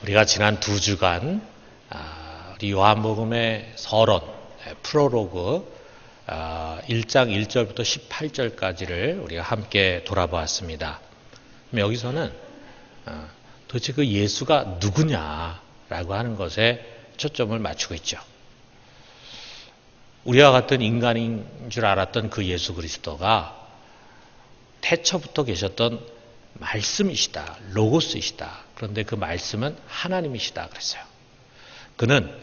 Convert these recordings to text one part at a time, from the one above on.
우리가 지난 2주간 우리 요한복음의 서론, 프롤로그 1장 1절부터 18절까지를 우리가 함께 돌아보았습니다. 여기서는 도대체 그 예수가 누구냐라고 하는 것에 초점을 맞추고 있죠. 우리와 같은 인간인 줄 알았던 그 예수 그리스도가 태초부터 계셨던 말씀이시다, 로고스이시다. 그런데 그 말씀은 하나님이시다 그랬어요. 그는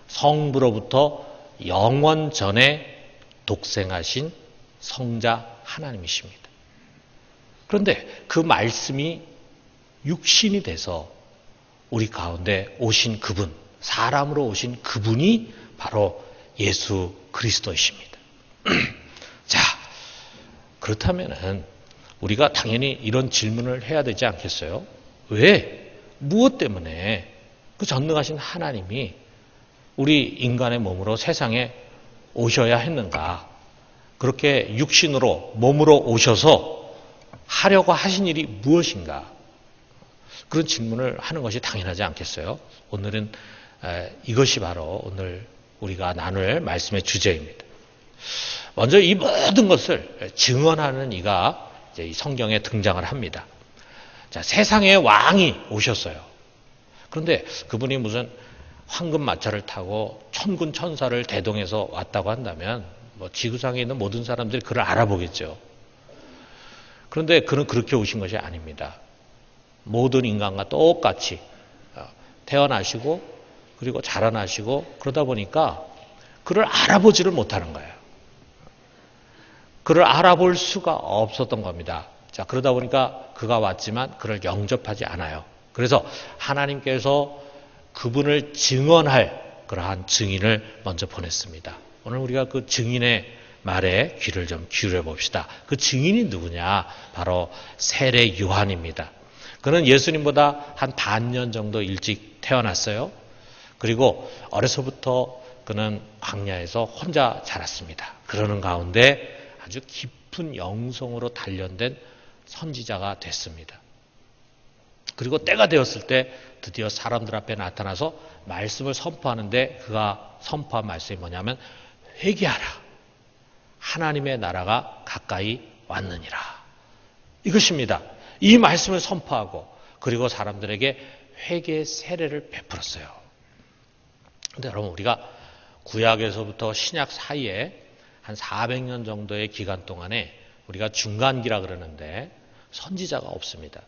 성부로부터 영원 전에 독생하신 성자 하나님이십니다. 그런데 그 말씀이 육신이 돼서 우리 가운데 오신 그분, 사람으로 오신 그분이 바로 예수 그리스도이십니다. 자, 그렇다면은 우리가 당연히 이런 질문을 해야 되지 않겠어요? 왜? 무엇 때문에 그 전능하신 하나님이 우리 인간의 몸으로 세상에 오셔야 했는가? 그렇게 육신으로 몸으로 오셔서 하려고 하신 일이 무엇인가? 그런 질문을 하는 것이 당연하지 않겠어요? 오늘은 이것이 바로 오늘 우리가 나눌 말씀의 주제입니다. 먼저 이 모든 것을 증언하는 이가 이제 이 성경에 등장을 합니다. 자, 세상의 왕이 오셨어요. 그런데 그분이 무슨 황금 마차를 타고 천군 천사를 대동해서 왔다고 한다면 뭐 지구상에 있는 모든 사람들이 그를 알아보겠죠. 그런데 그는 그렇게 오신 것이 아닙니다. 모든 인간과 똑같이 태어나시고 그리고 자라나시고 그러다 보니까 그를 알아보지를 못하는 거예요. 그를 알아볼 수가 없었던 겁니다. 자, 그러다 보니까 그가 왔지만 그를 영접하지 않아요. 그래서 하나님께서 그분을 증언할 그러한 증인을 먼저 보냈습니다. 오늘 우리가 그 증인의 말에 귀를 좀 기울여 봅시다. 그 증인이 누구냐? 바로 세례 요한입니다. 그는 예수님보다 한 반년 정도 일찍 태어났어요. 그리고 어려서부터 그는 광야에서 혼자 자랐습니다. 그러는 가운데 아주 깊은 영성으로 단련된 선지자가 됐습니다. 그리고 때가 되었을 때 드디어 사람들 앞에 나타나서 말씀을 선포하는데 그가 선포한 말씀이 뭐냐면 회개하라. 하나님의 나라가 가까이 왔느니라. 이것입니다. 이 말씀을 선포하고 그리고 사람들에게 회개의 세례를 베풀었어요. 그런데 여러분 우리가 구약에서부터 신약 사이에 한 400년 정도의 기간 동안에 우리가 중간기라 그러는데 선지자가 없습니다.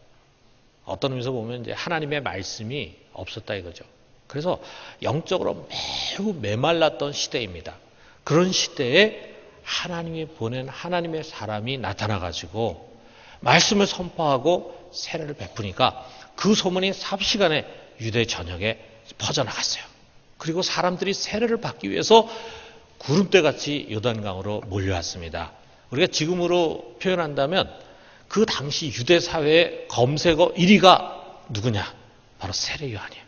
어떤 의미에서 보면 이제 하나님의 말씀이 없었다 이거죠. 그래서 영적으로 매우 메말랐던 시대입니다. 그런 시대에 하나님이 보낸 하나님의 사람이 나타나가지고 말씀을 선포하고 세례를 베푸니까 그 소문이 삽시간에 유대 전역에 퍼져나갔어요. 그리고 사람들이 세례를 받기 위해서 구름대같이 요단강으로 몰려왔습니다. 우리가 지금으로 표현한다면 그 당시 유대 사회의 검색어 1위가 누구냐? 바로 세례 요한이에요.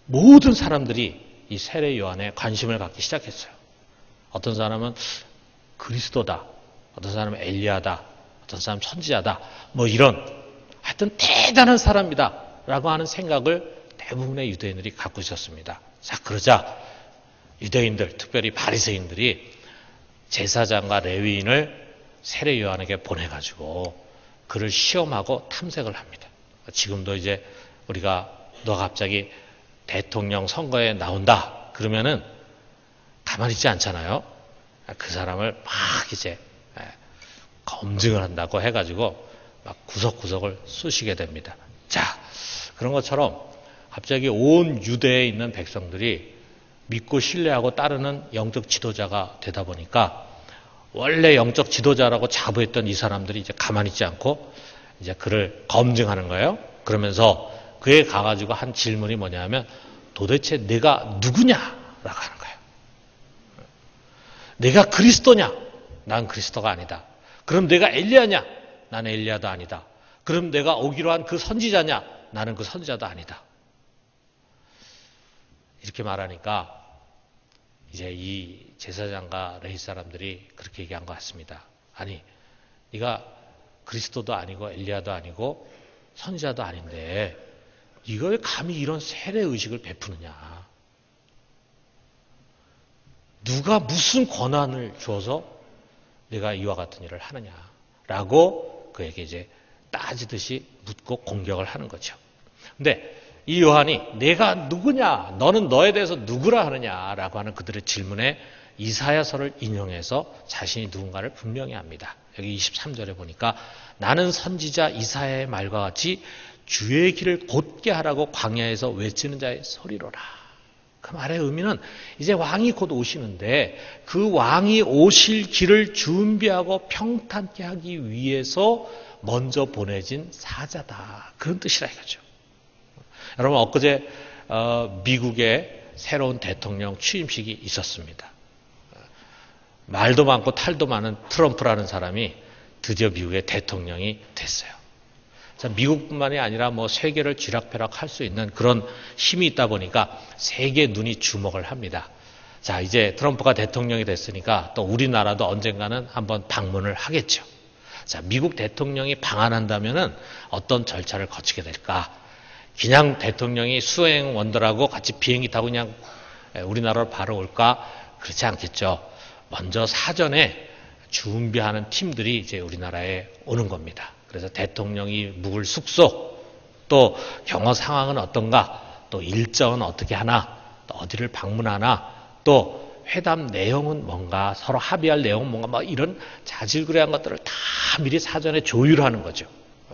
모든 사람들이 이 세례 요한에 관심을 갖기 시작했어요. 어떤 사람은 그리스도다. 어떤 사람은 엘리야다. 어떤 사람은 선지자다. 뭐 이런 하여튼 대단한 사람이다. 라고 하는 생각을 대부분의 유대인들이 갖고 있었습니다. 자, 그러자 유대인들, 특별히 바리새인들이 제사장과 레위인을 세례 요한에게 보내가지고 그를 시험하고 탐색을 합니다. 지금도 이제 우리가 너 갑자기 대통령 선거에 나온다 그러면은 가만히 있지 않잖아요. 그 사람을 막 이제 검증을 한다고 해가지고 막 구석구석을 쑤시게 됩니다. 자, 그런 것처럼 갑자기 온 유대에 있는 백성들이 믿고 신뢰하고 따르는 영적 지도자가 되다 보니까 원래 영적 지도자라고 자부했던 이 사람들이 이제 가만히 있지 않고 이제 그를 검증하는 거예요. 그러면서 그에 가가지고 한 질문이 뭐냐면 도대체 내가 누구냐라고 하는 거예요. 내가 그리스도냐? 난 그리스도가 아니다. 그럼 내가 엘리야냐? 나는 엘리야도 아니다. 그럼 내가 오기로 한 그 선지자냐? 나는 그 선지자도 아니다. 이렇게 말하니까 이제 이 제사장과 레위 사람들이 그렇게 얘기한 것 같습니다. 아니, 네가 그리스도도 아니고 엘리야도 아니고 선지자도 아닌데 이걸 감히 이런 세례의식을 베푸느냐. 누가 무슨 권한을 줘서 내가 이와 같은 일을 하느냐라고 그에게 이제 따지듯이 묻고 공격을 하는 거죠. 근데 이 요한이 내가 누구냐, 너는 너에 대해서 누구라 하느냐라고 하는 그들의 질문에 이사야서를 인용해서 자신이 누군가를 분명히 합니다. 여기 23절에 보니까 나는 선지자 이사야의 말과 같이 주의 길을 곧게 하라고 광야에서 외치는 자의 소리로라. 그 말의 의미는 이제 왕이 곧 오시는데 그 왕이 오실 길을 준비하고 평탄케 하기 위해서 먼저 보내진 사자다. 그런 뜻이라 이거죠. 여러분 엊그제 미국의 새로운 대통령 취임식이 있었습니다. 말도 많고 탈도 많은 트럼프라는 사람이 드디어 미국의 대통령이 됐어요. 자, 미국뿐만이 아니라 뭐 세계를 쥐락펴락할 수 있는 그런 힘이 있다 보니까 세계 눈이 주목을 합니다. 자, 이제 트럼프가 대통령이 됐으니까 또 우리나라도 언젠가는 한번 방문을 하겠죠. 자, 미국 대통령이 방한한다면은 어떤 절차를 거치게 될까? 그냥 대통령이 수행원들하고 같이 비행기 타고 그냥 우리나라로 바로 올까? 그렇지 않겠죠. 먼저 사전에 준비하는 팀들이 이제 우리나라에 오는 겁니다. 그래서 대통령이 묵을 숙소, 또 경호 상황은 어떤가, 또 일정은 어떻게 하나, 또 어디를 방문하나, 또 회담 내용은 뭔가, 서로 합의할 내용은 뭔가, 막 이런 자질구레한 것들을 다 미리 사전에 조율하는 거죠.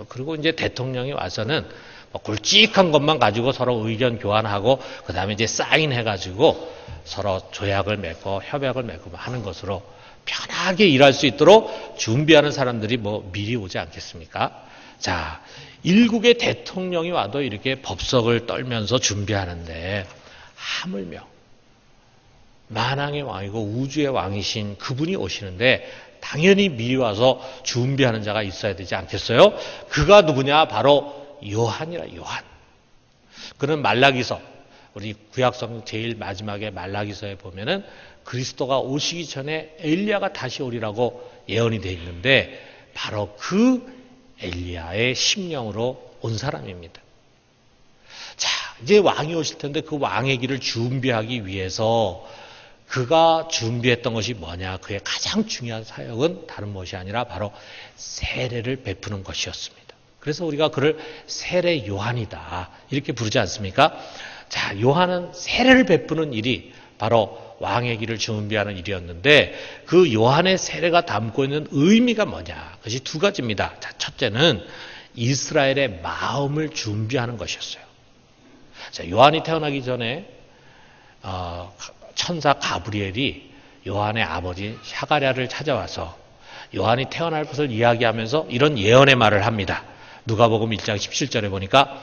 그리고 이제 대통령이 와서는 뭐 굵직한 것만 가지고 서로 의견 교환하고, 그 다음에 이제 사인해가지고 서로 조약을 맺고 협약을 맺고 하는 것으로 편하게 일할 수 있도록 준비하는 사람들이 뭐 미리 오지 않겠습니까? 자, 일국의 대통령이 와도 이렇게 법석을 떨면서 준비하는데 하물며 만왕의 왕이고 우주의 왕이신 그분이 오시는데 당연히 미리 와서 준비하는 자가 있어야 되지 않겠어요? 그가 누구냐? 바로 요한이라. 요한. 그는 말라기서, 우리 구약성 제일 마지막에 말라기서에 보면은 그리스도가 오시기 전에 엘리야가 다시 오리라고 예언이 되어 있는데 바로 그 엘리야의 심령으로 온 사람입니다. 자, 이제 왕이 오실 텐데 그 왕의 길을 준비하기 위해서 그가 준비했던 것이 뭐냐? 그의 가장 중요한 사역은 다른 것이 아니라 바로 세례를 베푸는 것이었습니다. 그래서 우리가 그를 세례 요한이다 이렇게 부르지 않습니까? 자, 요한은 세례를 베푸는 일이 바로 왕의 길을 준비하는 일이었는데 그 요한의 세례가 담고 있는 의미가 뭐냐? 그것이 두 가지입니다. 자, 첫째는 이스라엘의 마음을 준비하는 것이었어요. 자, 요한이 태어나기 전에 천사 가브리엘이 요한의 아버지 샤가랴를 찾아와서 요한이 태어날 것을 이야기하면서 이런 예언의 말을 합니다. 누가복음 1장 17절에 보니까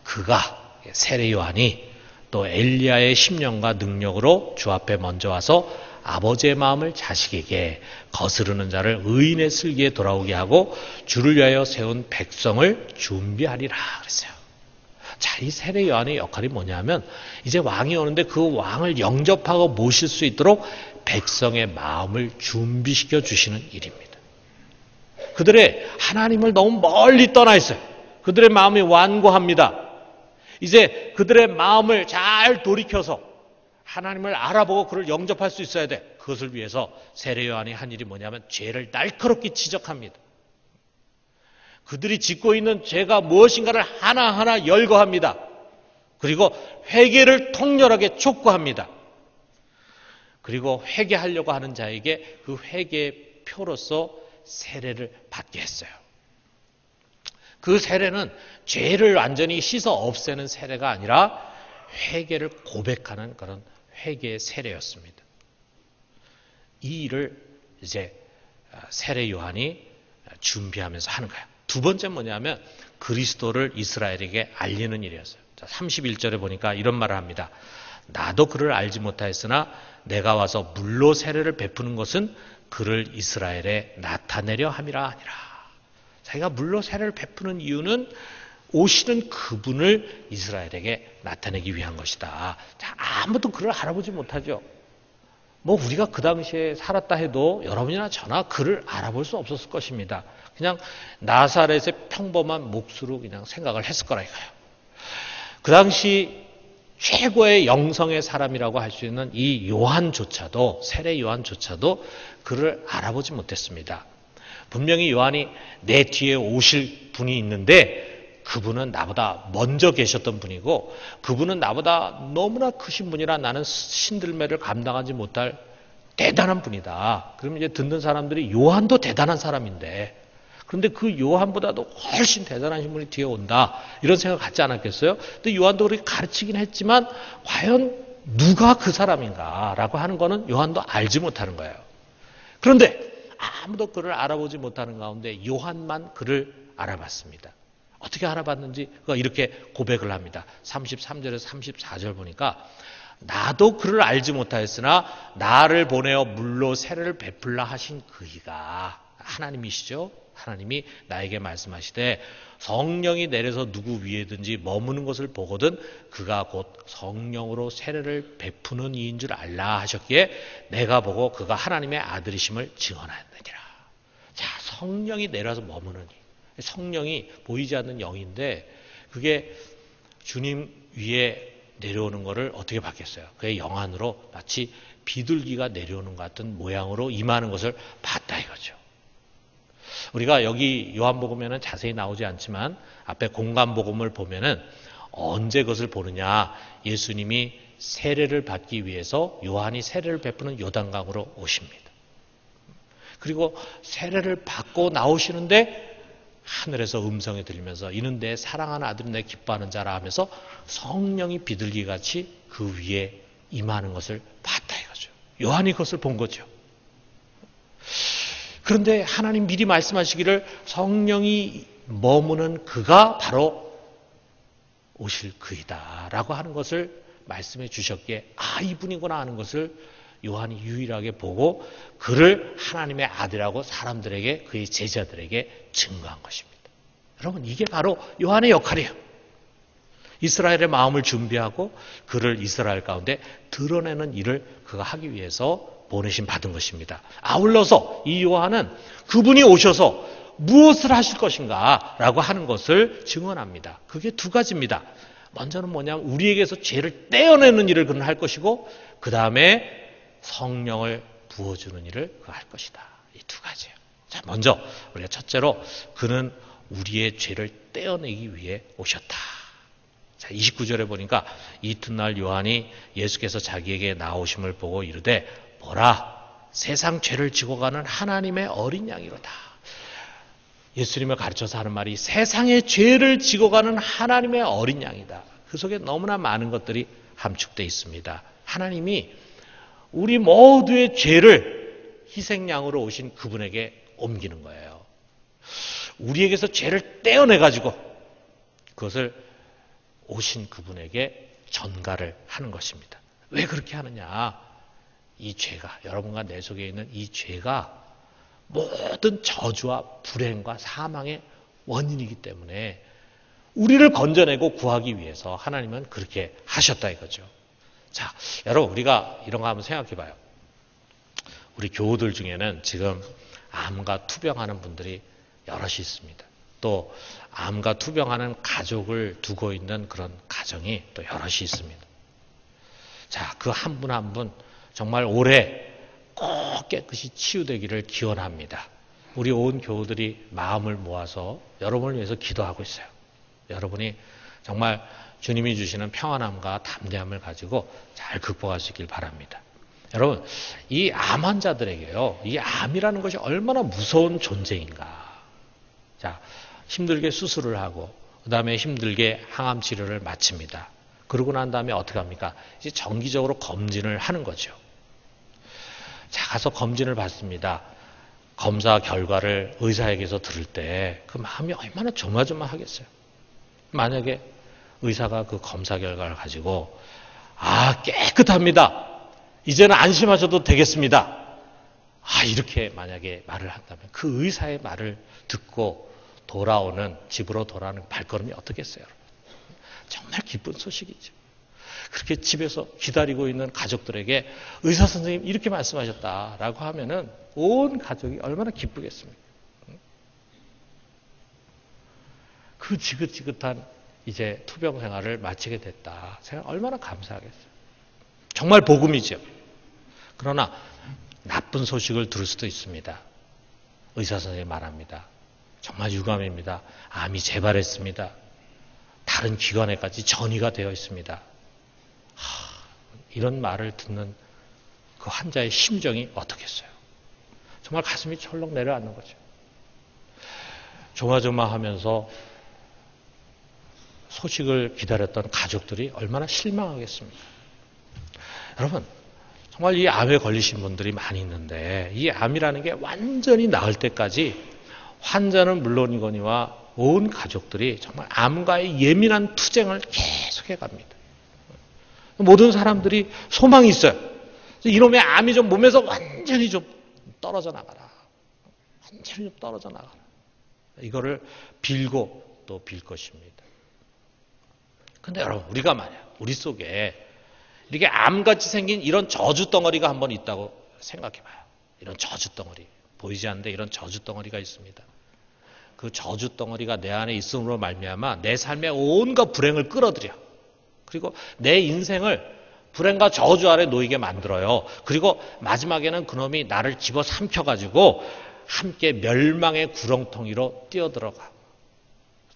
그가 세례 요한이 또 엘리야의 심령과 능력으로 주 앞에 먼저 와서 아버지의 마음을 자식에게 거스르는 자를 의인의 슬기에 돌아오게 하고 주를 위하여 세운 백성을 준비하리라 그랬어요. 자, 이 세례 요한의 역할이 뭐냐면 이제 왕이 오는데 그 왕을 영접하고 모실 수 있도록 백성의 마음을 준비시켜 주시는 일입니다. 그들의 하나님을 너무 멀리 떠나 있어요. 그들의 마음이 완고합니다. 이제 그들의 마음을 잘 돌이켜서 하나님을 알아보고 그를 영접할 수 있어야 돼. 그것을 위해서 세례 요한이 한 일이 뭐냐면 죄를 날카롭게 지적합니다. 그들이 짓고 있는 죄가 무엇인가를 하나하나 열거합니다. 그리고 회개를 통렬하게 촉구합니다. 그리고 회개하려고 하는 자에게 그 회개의 표로서 세례를 받게 했어요. 그 세례는 죄를 완전히 씻어 없애는 세례가 아니라 회개를 고백하는 그런 회개의 세례였습니다. 이 일을 이제 세례 요한이 준비하면서 하는 거예요. 두 번째 뭐냐면 그리스도를 이스라엘에게 알리는 일이었어요. 자, 31절에 보니까 이런 말을 합니다. 나도 그를 알지 못하였으나 내가 와서 물로 세례를 베푸는 것은 그를 이스라엘에 나타내려 함이라 하니라. 자기가 물로 세례를 베푸는 이유는 오시는 그분을 이스라엘에게 나타내기 위한 것이다. 자, 아무도 그를 알아보지 못하죠. 뭐 우리가 그 당시에 살았다 해도 여러분이나 저나 그를 알아볼 수 없었을 것입니다. 그냥 나사렛의 평범한 몫으로 그냥 생각을 했을 거라 이거예요. 그 당시 최고의 영성의 사람이라고 할 수 있는 이 요한조차도, 세례 요한조차도 그를 알아보지 못했습니다. 분명히 요한이 내 뒤에 오실 분이 있는데 그분은 나보다 먼저 계셨던 분이고 그분은 나보다 너무나 크신 분이라 나는 신들매를 감당하지 못할 대단한 분이다. 그러면 이제 듣는 사람들이 요한도 대단한 사람인데 그런데 그 요한보다도 훨씬 대단한 분이 뒤에 온다. 이런 생각 갖지 않았겠어요? 근데 요한도 그렇게 가르치긴 했지만 과연 누가 그 사람인가라고 하는 거는 요한도 알지 못하는 거예요. 그런데 아무도 그를 알아보지 못하는 가운데 요한만 그를 알아봤습니다. 어떻게 알아봤는지 이렇게 고백을 합니다. 33절에서 34절 보니까 나도 그를 알지 못하였으나 나를 보내어 물로 세례를 베풀라 하신 그이가 하나님이시죠. 하나님이 나에게 말씀하시되 성령이 내려서 누구 위에든지 머무는 것을 보거든 그가 곧 성령으로 세례를 베푸는 이인 줄 알라 하셨기에 내가 보고 그가 하나님의 아들이심을 증언하였느니라. 자, 성령이 내려서 머무는 이. 성령이 보이지 않는 영인데 그게 주님 위에 내려오는 것을 어떻게 봤겠어요? 그의 영안으로 마치 비둘기가 내려오는 것 같은 모양으로 임하는 것을 봤다 이거죠. 우리가 여기 요한복음에는 자세히 나오지 않지만 앞에 공간복음을 보면은 언제 그것을 보느냐. 예수님이 세례를 받기 위해서 요한이 세례를 베푸는 요단강으로 오십니다. 그리고 세례를 받고 나오시는데 하늘에서 음성이 들리면서 이는 내 사랑하는 아들은 내 기뻐하는 자라 하면서 성령이 비둘기같이 그 위에 임하는 것을 봤다 이거죠. 요한이 그것을 본 거죠. 그런데 하나님 미리 말씀하시기를 성령이 머무는 그가 바로 오실 그이다 라고 하는 것을 말씀해 주셨기에 이분이구나 하는 것을 요한이 유일하게 보고 그를 하나님의 아들이라고 사람들에게 그의 제자들에게 증거한 것입니다. 여러분 이게 바로 요한의 역할이에요. 이스라엘의 마음을 준비하고 그를 이스라엘 가운데 드러내는 일을 그가 하기 위해서 보내심 받은 것입니다. 아울러서 이 요한은 그분이 오셔서 무엇을 하실 것인가 라고 하는 것을 증언합니다. 그게 두 가지입니다. 먼저는 뭐냐면 우리에게서 죄를 떼어내는 일을 그는 할 것이고 그 다음에 성령을 부어주는 일을 그가 할 것이다. 이 두 가지예요. 자, 먼저 우리가 첫째로 그는 우리의 죄를 떼어내기 위해 오셨다. 자, 29절에 보니까 이튿날 요한이 예수께서 자기에게 나오심을 보고 이르되 보라 세상 죄를 지고 가는 하나님의 어린 양이로다. 예수님을 가르쳐서 하는 말이 세상의 죄를 지고 가는 하나님의 어린 양이다. 그 속에 너무나 많은 것들이 함축되어 있습니다. 하나님이 우리 모두의 죄를 희생양으로 오신 그분에게 옮기는 거예요. 우리에게서 죄를 떼어내가지고 그것을 오신 그분에게 전가를 하는 것입니다. 왜 그렇게 하느냐? 이 죄가, 여러분과 내 속에 있는 이 죄가 모든 저주와 불행과 사망의 원인이기 때문에 우리를 건져내고 구하기 위해서 하나님은 그렇게 하셨다 이거죠. 자, 여러분 우리가 이런 거 한번 생각해 봐요. 우리 교우들 중에는 지금 암과 투병하는 분들이 여럿이 있습니다. 또 암과 투병하는 가족을 두고 있는 그런 가정이 또 여럿이 있습니다. 자, 그 한 분 한 분 정말 올해 꼭 깨끗이 치유되기를 기원합니다. 우리 온 교우들이 마음을 모아서 여러분을 위해서 기도하고 있어요. 여러분이 정말 주님이 주시는 평안함과 담대함을 가지고 잘 극복할 수 있길 바랍니다. 여러분, 이 암 환자들에게요, 이 암이라는 것이 얼마나 무서운 존재인가. 자, 힘들게 수술을 하고, 그 다음에 힘들게 항암 치료를 마칩니다. 그러고 난 다음에 어떻게 합니까? 이제 정기적으로 검진을 하는 거죠. 자, 가서 검진을 받습니다. 검사 결과를 의사에게서 들을 때 그 마음이 얼마나 조마조마하겠어요. 만약에 의사가 그 검사 결과를 가지고 깨끗합니다. 이제는 안심하셔도 되겠습니다. 이렇게 만약에 말을 한다면 그 의사의 말을 듣고 집으로 돌아오는 발걸음이 어떻겠어요? 정말 기쁜 소식이죠. 그렇게 집에서 기다리고 있는 가족들에게 의사 선생님 이렇게 말씀하셨다라고 하면은 온 가족이 얼마나 기쁘겠습니까? 그 지긋지긋한 이제 투병 생활을 마치게 됐다. 제가 얼마나 감사하겠어요. 정말 복음이죠. 그러나 나쁜 소식을 들을 수도 있습니다. 의사 선생님이 말합니다. 정말 유감입니다. 암이 재발했습니다. 다른 기관에까지 전이가 되어 있습니다. 이런 말을 듣는 그 환자의 심정이 어떻겠어요? 정말 가슴이 철렁 내려앉는 거죠. 조마조마하면서 소식을 기다렸던 가족들이 얼마나 실망하겠습니까? 여러분, 정말 이 암에 걸리신 분들이 많이 있는데 이 암이라는 게 완전히 나을 때까지 환자는 물론이거니와 온 가족들이 정말 암과의 예민한 투쟁을 계속해 갑니다. 모든 사람들이 소망이 있어요. 이놈의 암이 좀 몸에서 완전히 좀 떨어져 나가라. 완전히 좀 떨어져 나가라. 이거를 빌고 또 빌 것입니다. 근데 여러분, 우리가 만약 우리 속에 이렇게 암같이 생긴 이런 저주덩어리가 한번 있다고 생각해봐요. 이런 저주덩어리. 보이지 않는데 이런 저주덩어리가 있습니다. 그 저주덩어리가 내 안에 있음으로 말미암아 내 삶에 온갖 불행을 끌어들여. 그리고 내 인생을 불행과 저주 아래 놓이게 만들어요. 그리고 마지막에는 그놈이 나를 집어삼켜가지고 함께 멸망의 구렁텅이로 뛰어들어가.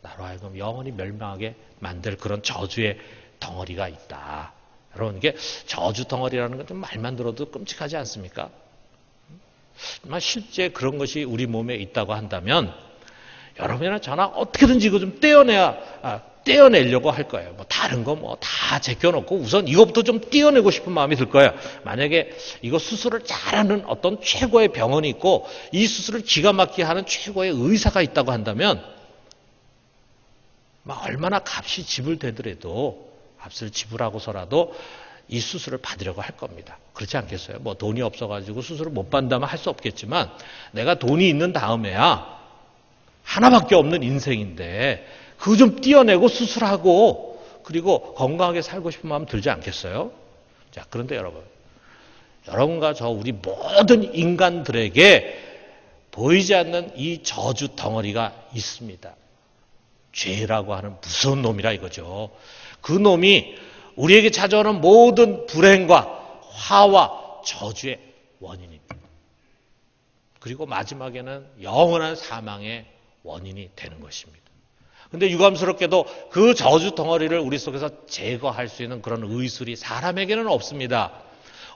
나로 하여금 영원히 멸망하게 만들 그런 저주의 덩어리가 있다. 여러분, 이게 저주 덩어리라는 건 좀 말만 들어도 끔찍하지 않습니까? 실제 그런 것이 우리 몸에 있다고 한다면 여러분이나 저나 어떻게든지 이거 좀 떼어내려고 할 거예요. 뭐 다른 거 뭐 다 제껴놓고 우선 이것부터 좀 떼어내고 싶은 마음이 들 거예요. 만약에 이거 수술을 잘하는 어떤 최고의 병원이 있고 이 수술을 기가 막히게 하는 최고의 의사가 있다고 한다면 얼마나 값이 지불되더라도 값을 지불하고서라도 이 수술을 받으려고 할 겁니다. 그렇지 않겠어요? 뭐 돈이 없어가지고 수술을 못 받는다면 할 수 없겠지만 내가 돈이 있는 다음에야 하나밖에 없는 인생인데 그거 좀 떼어내고 수술하고 그리고 건강하게 살고 싶은 마음 들지 않겠어요? 자, 그런데 여러분과 저 우리 모든 인간들에게 보이지 않는 이 저주 덩어리가 있습니다. 죄라고 하는 무서운 놈이라 이거죠. 그 놈이 우리에게 찾아오는 모든 불행과 화와 저주의 원인입니다. 그리고 마지막에는 영원한 사망의 원인이 되는 것입니다. 그런데 유감스럽게도 그 저주 덩어리를 우리 속에서 제거할 수 있는 그런 의술이 사람에게는 없습니다.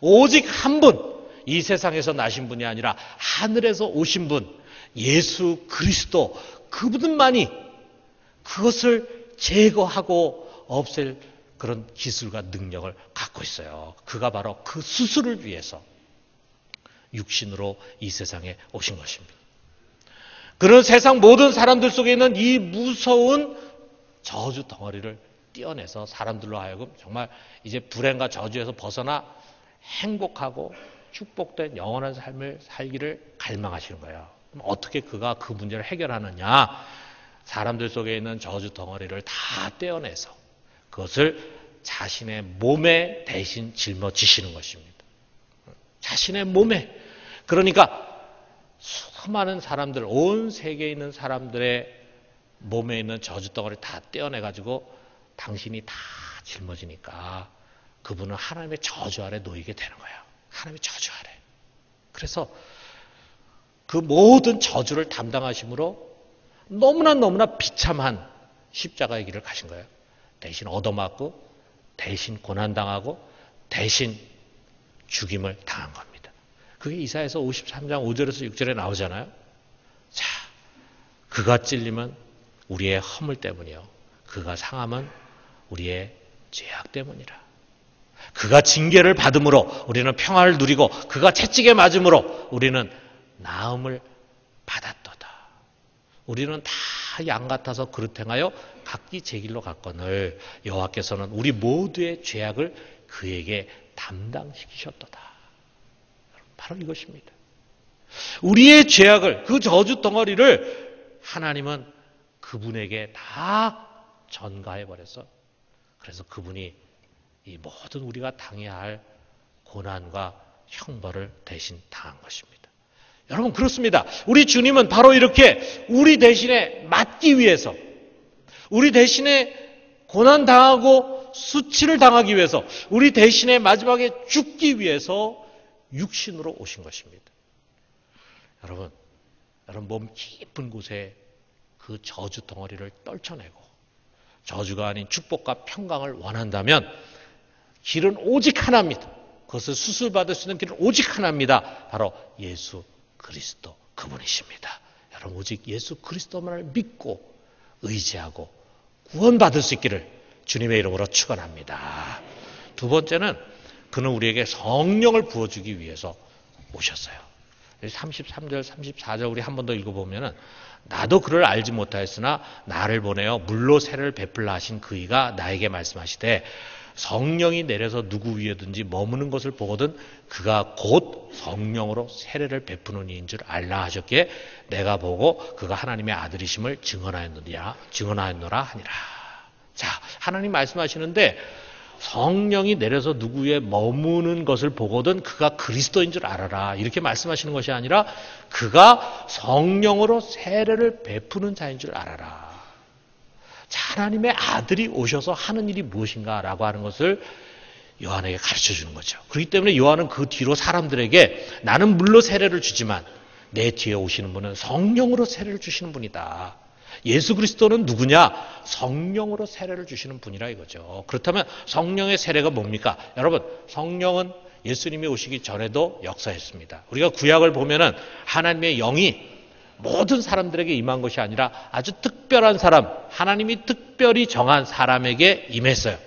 오직 한 분, 이 세상에서 나신 분이 아니라 하늘에서 오신 분, 예수 그리스도, 그분만이 그것을 제거하고 없앨 그런 기술과 능력을 갖고 있어요. 그가 바로 그 수술을 위해서 육신으로 이 세상에 오신 것입니다. 그런 세상 모든 사람들 속에 있는 이 무서운 저주 덩어리를 떼어내서 사람들로 하여금 정말 이제 불행과 저주에서 벗어나 행복하고 축복된 영원한 삶을 살기를 갈망하시는 거예요. 그럼 어떻게 그가 그 문제를 해결하느냐? 사람들 속에 있는 저주 덩어리를 다 떼어내서 그것을 자신의 몸에 대신 짊어지시는 것입니다. 자신의 몸에. 그러니까 수많은 사람들, 온 세계에 있는 사람들의 몸에 있는 저주 덩어리를 다 떼어내가지고 당신이 다 짊어지니까 그분은 하나님의 저주 아래 놓이게 되는 거예요. 하나님의 저주 아래. 그래서 그 모든 저주를 담당하심으로 너무나 비참한 십자가의 길을 가신 거예요. 대신 얻어맞고 대신 고난당하고 대신 죽임을 당한 겁니다. 그게 이사야서 53장 5절에서 6절에 나오잖아요. 자, 그가 찔림은 우리의 허물 때문이요 그가 상함은 우리의 죄악 때문이라. 그가 징계를 받음으로 우리는 평화를 누리고 그가 채찍에 맞음으로 우리는 나음을 받았도다. 우리는 다 양 같아서 그릇 행하여 각기 제 길로 갔거늘 여호와께서는 우리 모두의 죄악을 그에게 담당시키셨도다. 바로 이것입니다. 우리의 죄악을, 그 저주 덩어리를 하나님은 그분에게 다 전가해버려서 그래서 그분이 이 모든 우리가 당해야 할 고난과 형벌을 대신 당한 것입니다. 여러분 그렇습니다. 우리 주님은 바로 이렇게 우리 대신에 맞기 위해서 우리 대신에 고난당하고 수치를 당하기 위해서, 우리 대신에 마지막에 죽기 위해서 육신으로 오신 것입니다. 여러분 몸 깊은 곳에 그 저주 덩어리를 떨쳐내고 저주가 아닌 축복과 평강을 원한다면 길은 오직 하나입니다. 그것을 수술받을 수 있는 길은 오직 하나입니다. 바로 예수 그리스도 그분이십니다. 여러분 오직 예수 그리스도만을 믿고 의지하고 구원받을 수 있기를 주님의 이름으로 축원합니다. 두 번째는 그는 우리에게 성령을 부어주기 위해서 오셨어요. 33절 34절 우리 한 번 더 읽어보면 나도 그를 알지 못하였으나 나를 보내어 물로 세례를 베풀라 하신 그이가 나에게 말씀하시되 성령이 내려서 누구 위에든지 머무는 것을 보거든 그가 곧 성령으로 세례를 베푸는 이인 줄 알라 하셨기에 내가 보고 그가 하나님의 아들이심을 증언하였노라 하니라. 자, 하나님 말씀하시는데 성령이 내려서 누구 위에 머무는 것을 보거든 그가 그리스도인 줄 알아라 이렇게 말씀하시는 것이 아니라 그가 성령으로 세례를 베푸는 자인 줄 알아라. 자, 하나님의 아들이 오셔서 하는 일이 무엇인가 라고 하는 것을 요한에게 가르쳐 주는 거죠. 그렇기 때문에 요한은 그 뒤로 사람들에게 나는 물로 세례를 주지만 내 뒤에 오시는 분은 성령으로 세례를 주시는 분이다. 예수 그리스도는 누구냐? 성령으로 세례를 주시는 분이라 이거죠. 그렇다면 성령의 세례가 뭡니까? 여러분 성령은 예수님이 오시기 전에도 역사했습니다. 우리가 구약을 보면은 하나님의 영이 모든 사람들에게 임한 것이 아니라 아주 특별한 사람, 하나님이 특별히 정한 사람에게 임했어요.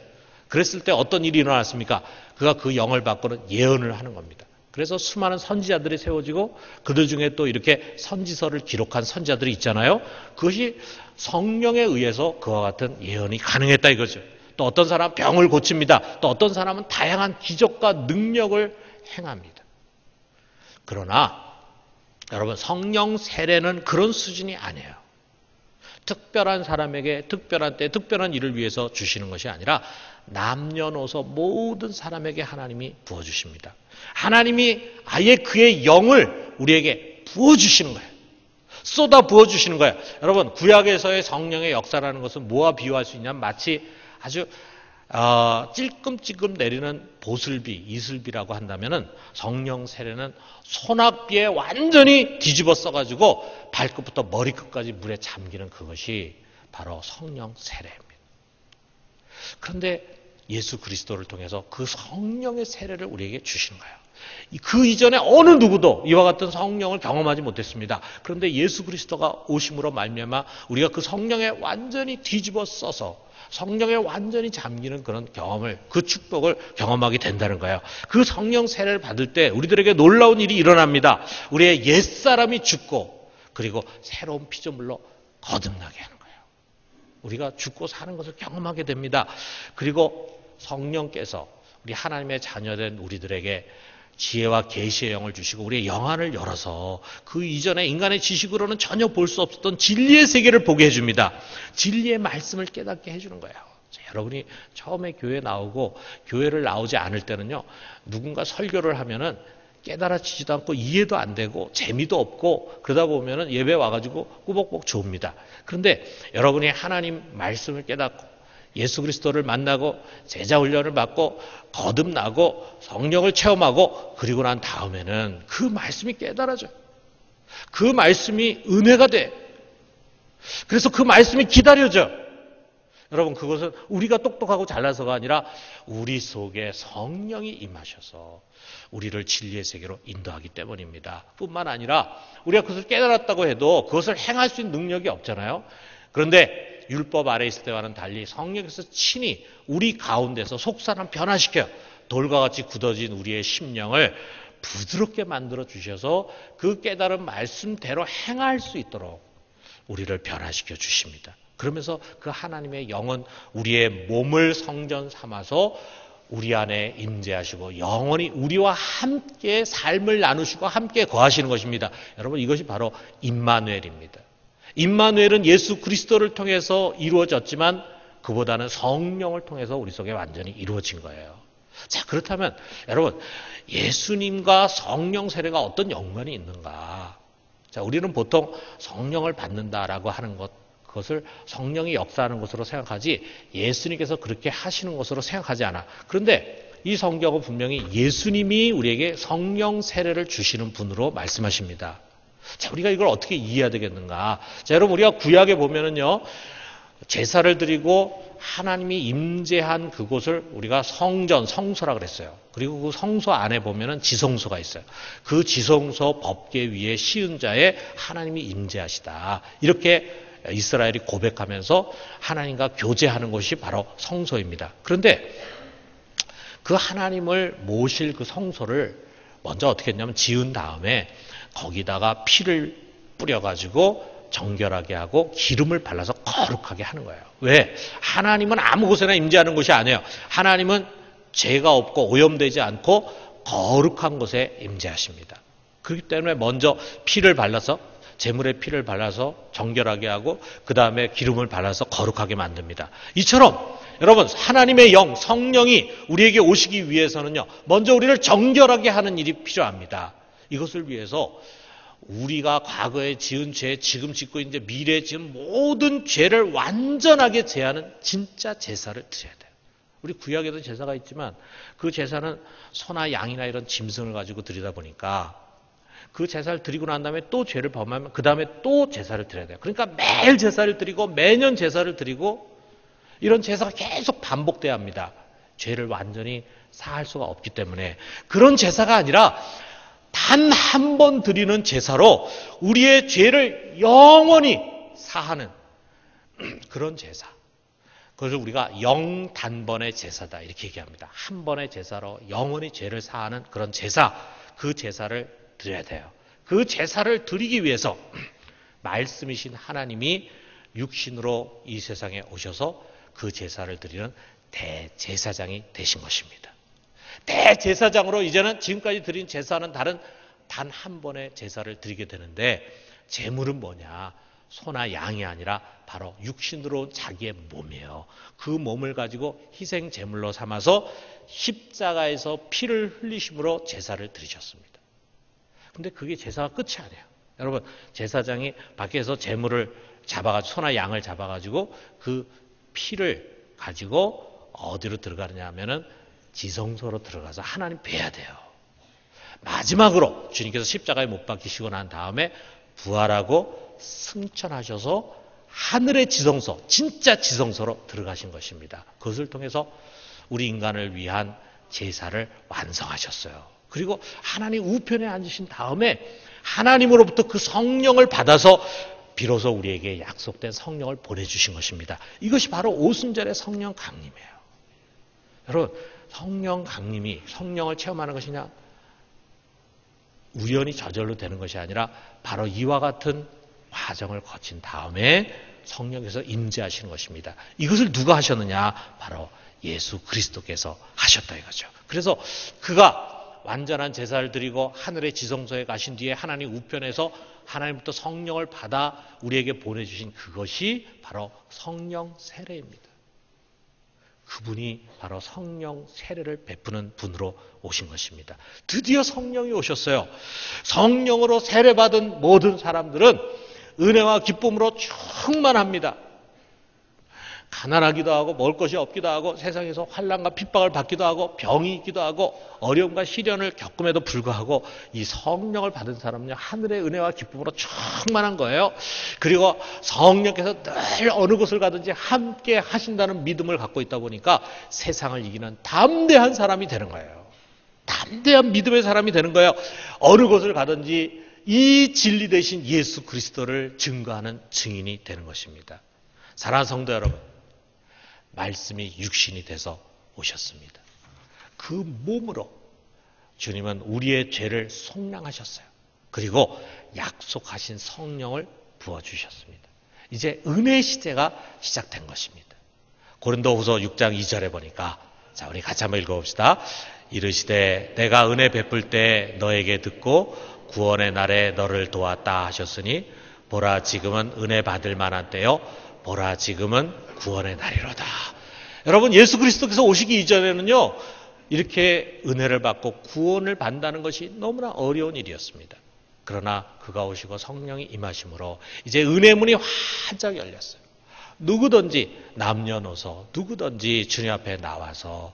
그랬을 때 어떤 일이 일어났습니까? 그가 그 영을 받고는 예언을 하는 겁니다. 그래서 수많은 선지자들이 세워지고 그들 중에 또 이렇게 선지서를 기록한 선지자들이 있잖아요. 그것이 성령에 의해서 그와 같은 예언이 가능했다 이거죠. 또 어떤 사람은 병을 고칩니다. 또 어떤 사람은 다양한 기적과 능력을 행합니다. 그러나 여러분 성령 세례는 그런 수준이 아니에요. 특별한 사람에게 특별한 때 특별한 일을 위해서 주시는 것이 아니라 남녀노소 모든 사람에게 하나님이 부어주십니다. 하나님이 아예 그의 영을 우리에게 부어주시는 거예요. 쏟아 부어주시는 거예요. 여러분 구약에서의 성령의 역사라는 것은 뭐와 비유할 수 있냐면 마치 아주 찔끔찔끔 내리는 보슬비, 이슬비라고 한다면은 성령 세례는 소낙비에 완전히 뒤집어 써가지고 발끝부터 머리끝까지 물에 잠기는 그것이 바로 성령 세례입니다. 그런데 예수 그리스도를 통해서 그 성령의 세례를 우리에게 주시는 거예요. 그 이전에 어느 누구도 이와 같은 성령을 경험하지 못했습니다. 그런데 예수 그리스도가 오심으로 말미암아 우리가 그 성령에 완전히 뒤집어 써서 성령에 완전히 잠기는 그런 경험을, 그 축복을 경험하게 된다는 거예요. 그 성령 세례를 받을 때 우리들에게 놀라운 일이 일어납니다. 우리의 옛사람이 죽고 그리고 새로운 피조물로 거듭나게 하는 거예요. 우리가 죽고 사는 것을 경험하게 됩니다. 그리고 성령께서 우리 하나님의 자녀된 우리들에게 지혜와 계시의 영을 주시고 우리의 영안을 열어서 그 이전에 인간의 지식으로는 전혀 볼 수 없었던 진리의 세계를 보게 해줍니다. 진리의 말씀을 깨닫게 해주는 거예요. 여러분이 처음에 교회 나오고 교회를 나오지 않을 때는요, 누군가 설교를 하면은 깨달아지지도 않고 이해도 안 되고 재미도 없고 그러다 보면은 예배 와가지고 꾸벅꾸벅 좋습니다. 그런데 여러분이 하나님 말씀을 깨닫고 예수 그리스도를 만나고 제자 훈련을 받고 거듭나고 성령을 체험하고 그리고 난 다음에는 그 말씀이 깨달아져요. 그 말씀이 은혜가 돼. 그래서 그 말씀이 기다려져. 여러분 그것은 우리가 똑똑하고 잘나서가 아니라 우리 속에 성령이 임하셔서 우리를 진리의 세계로 인도하기 때문입니다. 뿐만 아니라 우리가 그것을 깨달았다고 해도 그것을 행할 수 있는 능력이 없잖아요. 그런데 율법 아래 있을 때와는 달리 성령께서 친히 우리 가운데서 속사람 변화시켜 돌과 같이 굳어진 우리의 심령을 부드럽게 만들어 주셔서 그 깨달은 말씀대로 행할 수 있도록 우리를 변화시켜 주십니다. 그러면서 그 하나님의 영은 우리의 몸을 성전 삼아서 우리 안에 임재하시고 영원히 우리와 함께 삶을 나누시고 함께 거하시는 것입니다. 여러분 이것이 바로 임마누엘입니다. 임마누엘은 예수 그리스도를 통해서 이루어졌지만 그보다는 성령을 통해서 우리 속에 완전히 이루어진 거예요. 자, 그렇다면 여러분 예수님과 성령 세례가 어떤 연관이 있는가? 자, 우리는 보통 성령을 받는다라고 하는 것 그것을 성령이 역사하는 것으로 생각하지 예수님께서 그렇게 하시는 것으로 생각하지 않아. 그런데 이 성경은 분명히 예수님이 우리에게 성령 세례를 주시는 분으로 말씀하십니다. 자, 우리가 이걸 어떻게 이해해야 되겠는가? 자, 여러분, 우리가 구약에 보면은요, 제사를 드리고 하나님이 임재한 그곳을 우리가 성전, 성소라 그랬어요. 그리고 그 성소 안에 보면은 지성소가 있어요. 그 지성소 법궤 위에 씌운 자에 하나님이 임재하시다. 이렇게 이스라엘이 고백하면서 하나님과 교제하는 것이 바로 성소입니다. 그런데 그 하나님을 모실 그 성소를 먼저 어떻게 했냐면 지은 다음에 거기다가 피를 뿌려가지고 정결하게 하고 기름을 발라서 거룩하게 하는 거예요. 왜? 하나님은 아무 곳에나 임재하는 곳이 아니에요. 하나님은 죄가 없고 오염되지 않고 거룩한 곳에 임재하십니다. 그렇기 때문에 먼저 피를 발라서 제물에 피를 발라서 정결하게 하고 그 다음에 기름을 발라서 거룩하게 만듭니다. 이처럼 여러분 하나님의 영 성령이 우리에게 오시기 위해서는요 먼저 우리를 정결하게 하는 일이 필요합니다. 이것을 위해서 우리가 과거에 지은 죄, 지금 짓고 있는 미래에 지은 모든 죄를 완전하게 제하는 진짜 제사를 드려야 돼요. 우리 구약에도 제사가 있지만 그 제사는 소나 양이나 이런 짐승을 가지고 드리다 보니까 그 제사를 드리고 난 다음에 또 죄를 범하면 그 다음에 또 제사를 드려야 돼요. 그러니까 매일 제사를 드리고 매년 제사를 드리고 이런 제사가 계속 반복돼야 합니다. 죄를 완전히 사할 수가 없기 때문에 그런 제사가 아니라 단 한 번 드리는 제사로 우리의 죄를 영원히 사하는 그런 제사. 그것을 우리가 영단번의 제사다 이렇게 얘기합니다. 한 번의 제사로 영원히 죄를 사하는 그런 제사, 그 제사를 드려야 돼요. 그 제사를 드리기 위해서 말씀이신 하나님이 육신으로 이 세상에 오셔서 그 제사를 드리는 대제사장이 되신 것입니다. 대제사장으로 이제는 지금까지 드린 제사는 다른 단 한 번의 제사를 드리게 되는데 제물은 뭐냐? 소나 양이 아니라 바로 육신으로 온 자기의 몸이에요. 그 몸을 가지고 희생 제물로 삼아서 십자가에서 피를 흘리심으로 제사를 드리셨습니다. 근데 그게 제사가 끝이 아니에요. 여러분 제사장이 밖에서 제물을 잡아가지고 소나 양을 잡아가지고 그 피를 가지고 어디로 들어가느냐 하면은 지성소로 들어가서 하나님 뵈야 돼요. 마지막으로 주님께서 십자가에 못 박히시고 난 다음에 부활하고 승천하셔서 하늘의 지성소, 진짜 지성소로 들어가신 것입니다. 그것을 통해서 우리 인간을 위한 제사를 완성하셨어요. 그리고 하나님 우편에 앉으신 다음에 하나님으로부터 그 성령을 받아서 비로소 우리에게 약속된 성령을 보내주신 것입니다. 이것이 바로 오순절의 성령 강림이에요. 여러분 성령 강림이 성령을 체험하는 것이냐 우연히 저절로 되는 것이 아니라 바로 이와 같은 과정을 거친 다음에 성령께서 임재하시는 것입니다. 이것을 누가 하셨느냐? 바로 예수 그리스도께서 하셨다 이거죠. 그래서 그가 완전한 제사를 드리고 하늘의 지성소에 가신 뒤에 하나님 우편에서 하나님부터 성령을 받아 우리에게 보내주신 그것이 바로 성령 세례입니다. 그분이 바로 성령 세례를 베푸는 분으로 오신 것입니다. 드디어 성령이 오셨어요. 성령으로 세례받은 모든 사람들은 은혜와 기쁨으로 충만합니다. 가난하기도 하고 먹을 것이 없기도 하고 세상에서 환난과 핍박을 받기도 하고 병이 있기도 하고 어려움과 시련을 겪음에도 불구하고 이 성령을 받은 사람은요 하늘의 은혜와 기쁨으로 충만한 거예요. 그리고 성령께서 늘 어느 곳을 가든지 함께 하신다는 믿음을 갖고 있다 보니까 세상을 이기는 담대한 사람이 되는 거예요. 담대한 믿음의 사람이 되는 거예요. 어느 곳을 가든지 이 진리 되신 예수 그리스도를 증거하는 증인이 되는 것입니다. 사랑하는 성도 여러분, 말씀이 육신이 돼서 오셨습니다. 그 몸으로 주님은 우리의 죄를 속량하셨어요. 그리고 약속하신 성령을 부어주셨습니다. 이제 은혜의 시대가 시작된 것입니다. 고린도후서 6장 2절에 보니까 자 우리 같이 한번 읽어봅시다. 이르시되 내가 은혜 베풀 때 너에게 듣고 구원의 날에 너를 도왔다 하셨으니 보라 지금은 은혜 받을 만한 때요 보라 지금은 구원의 날이로다. 여러분 예수 그리스도께서 오시기 이전에는요 이렇게 은혜를 받고 구원을 받는다는 것이 너무나 어려운 일이었습니다. 그러나 그가 오시고 성령이 임하심으로 이제 은혜의 문이 활짝 열렸어요. 누구든지 남녀노소 누구든지 주님 앞에 나와서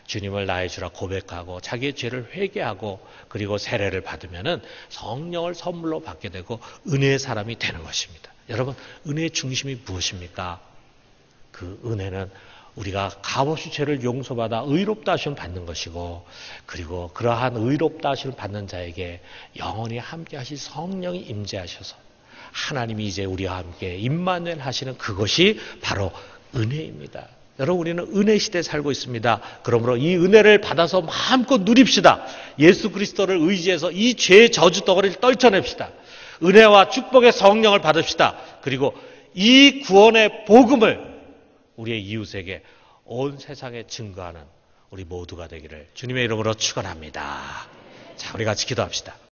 주님을 나의 주라 고백하고 자기의 죄를 회개하고 그리고 세례를 받으면은 성령을 선물로 받게 되고 은혜의 사람이 되는 것입니다. 여러분, 은혜의 중심이 무엇입니까? 그 은혜는 우리가 값없이 죄를 용서받아 의롭다 하심을 받는 것이고, 그리고 그러한 의롭다 하심을 받는 자에게 영원히 함께 하실 성령이 임재하셔서 하나님이 이제 우리와 함께 임마누엘 하시는 그것이 바로 은혜입니다. 여러분, 우리는 은혜 시대에 살고 있습니다. 그러므로 이 은혜를 받아서 마음껏 누립시다. 예수 그리스도를 의지해서 이 죄의 저주 덩어리를 떨쳐냅시다. 은혜와 축복의 성령을 받읍시다. 그리고 이 구원의 복음을 우리의 이웃에게 온 세상에 증거하는 우리 모두가 되기를 주님의 이름으로 축원합니다. 자, 우리 같이 기도합시다.